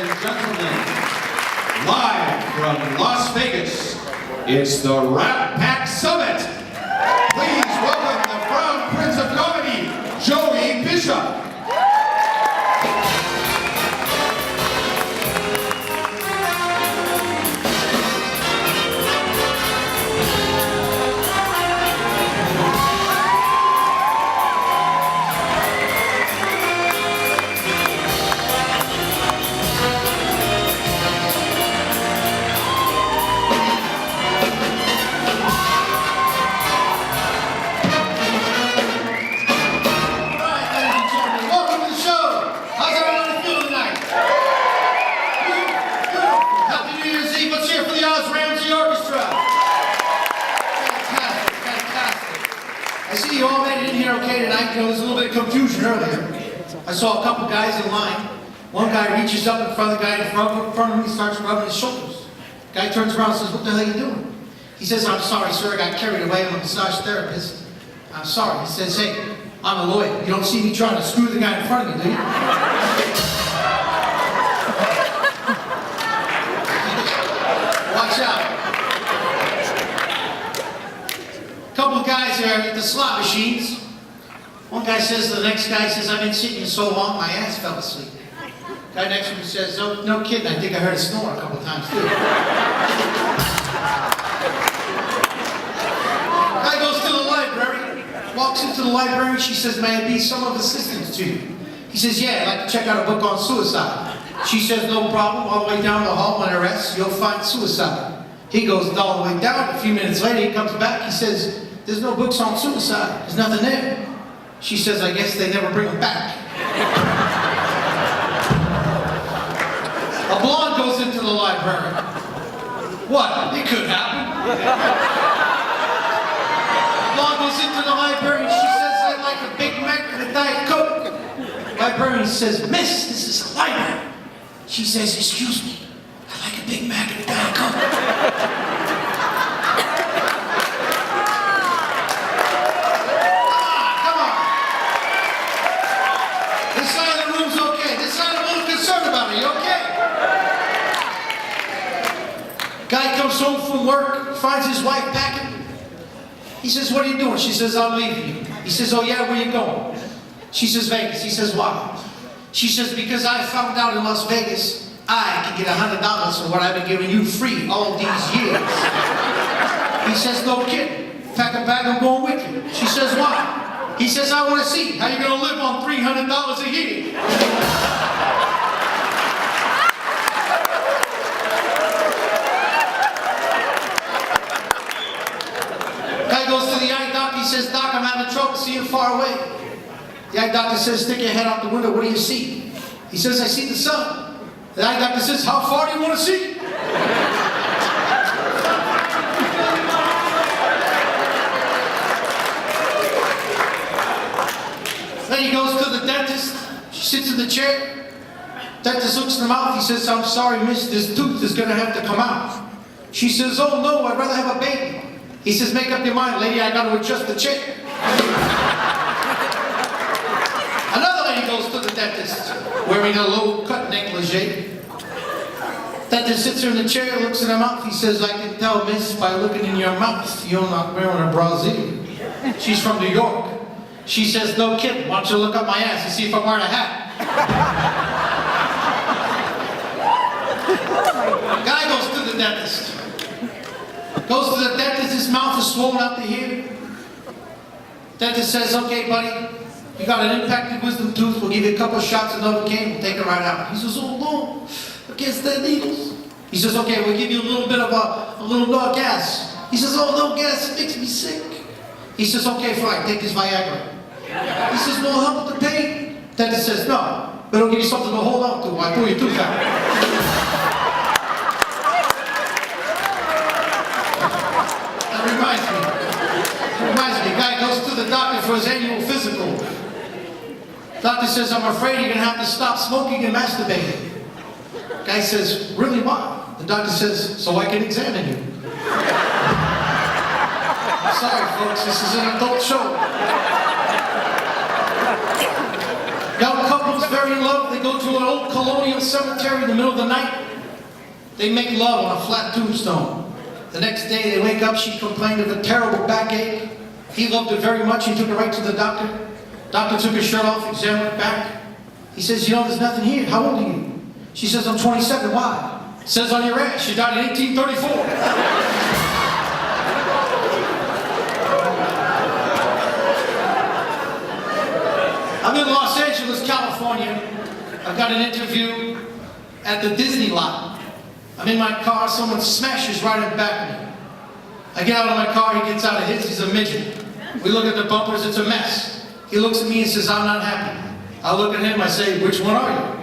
and gentlemen, live from Las Vegas, it's the Rat Pack Summit. Please welcome the Crown Prince of Comedy, Joey Bishop. I see you all made it in here okay tonight. There was a little bit of confusion earlier. I saw a couple guys in line. One guy reaches up in front of the guy in front of him. He starts rubbing his shoulders. The guy turns around and says, "What the hell are you doing?" He says, "I'm sorry, sir. I got carried away. I'm a massage therapist. I'm sorry." He says, "Hey, I'm a lawyer. You don't see me trying to screw the guy in front of me, do you?" Watch out. Couple of guys are at the slot machines. One guy says to the next guy, says, "I've been sitting here so long, my ass fell asleep." Guy next to me says, "Oh, no kidding, I think I heard a snore a couple of times too." Guy goes to the library, walks into the library, she says, "May I be some of assistance to you?" He says, "Yeah, I'd like to check out a book on suicide." She says, "No problem, all the way down the hall when I rest, you'll find suicide." He goes all the way down. A few minutes later, he comes back, he says, "There's no books on suicide. There's nothing there." She says, "I guess they never bring them back." A blonde goes into the library. What? It could happen. Blonde goes into the library and she says, "I'd like a Big Mac and a Diet Coke." Librarian says, "Miss, this is a library." She says, "Excuse me, I'd like a Big Mac and a Diet Coke." Guy comes home from work, finds his wife packing. He says, "What are you doing?" She says, "I'm leaving you." He says, "Oh yeah, where you going?" She says, "Vegas." He says, "Why?" She says, "Because I found out in Las Vegas, I can get $100 for what I've been giving you free all these years." He says, "No kidding. Pack a bag, I'm going with you." She says, "Why?" He says, "I want to see how you're going to live on $300 a year." Goes to the eye doctor, he says, "Doc, I'm having trouble seeing far away." The eye doctor says, "Stick your head out the window, what do you see?" He says, "I see the sun." The eye doctor says, "How far do you want to see?" Then he goes to the dentist. She sits in the chair. Dentist looks in the mouth, he says, "I'm sorry, miss, this tooth is going to have to come out." She says, "Oh no, I'd rather have a baby." He says, "Make up your mind, lady, I got to adjust the chair." Another lady goes to the dentist, wearing a low-cut negligee. Dentist sits her in the chair, looks in her mouth. He says, "I can tell, miss, by looking in your mouth, you're not wearing a brassiere." She's from New York. She says, "No kidding, why don't you look up my ass and see if I'm wearing a hat?" Guy goes to the dentist. Goes to the dentist, his mouth is swollen out to here. Dentist says, "Okay, buddy, you got an impacted wisdom tooth. We'll give you a couple of shots of Novocaine. We'll take it right out." He says, "Oh no, against the needles." He says, "Okay, we'll give you a little bit of a little no gas." He says, "Oh no, gas, it makes me sick." He says, "Okay, fine, take this Viagra." He says, "Will it help with the pain?" Dentist says, "No, but it'll give you something to hold on to while I pull your tooth out." Reminds me, guy goes to the doctor for his annual physical. Doctor says, "I'm afraid you're going to have to stop smoking and masturbating." Guy says, "Really, why?" The doctor says, "So I can examine you." I'm sorry, folks, this is an adult show. Young couples very very in love. They go to an old colonial cemetery in the middle of the night. They make love on a flat tombstone. The next day they wake up, she complained of a terrible backache. He loved her very much, he took her right to the doctor. Doctor took his shirt off, examined her back. He says, you know, there's nothing here. How old are you? She says, I'm 27. Why? It says on your ass, she died in 1834. I'm in Los Angeles, California. I've got an interview at the Disney lot. I'm in my car, someone smashes right in back of me. I get out of my car, he gets out of his, he's a midget. We look at the bumpers, it's a mess. He looks at me and says, I'm not happy. I look at him, I say, which one are you?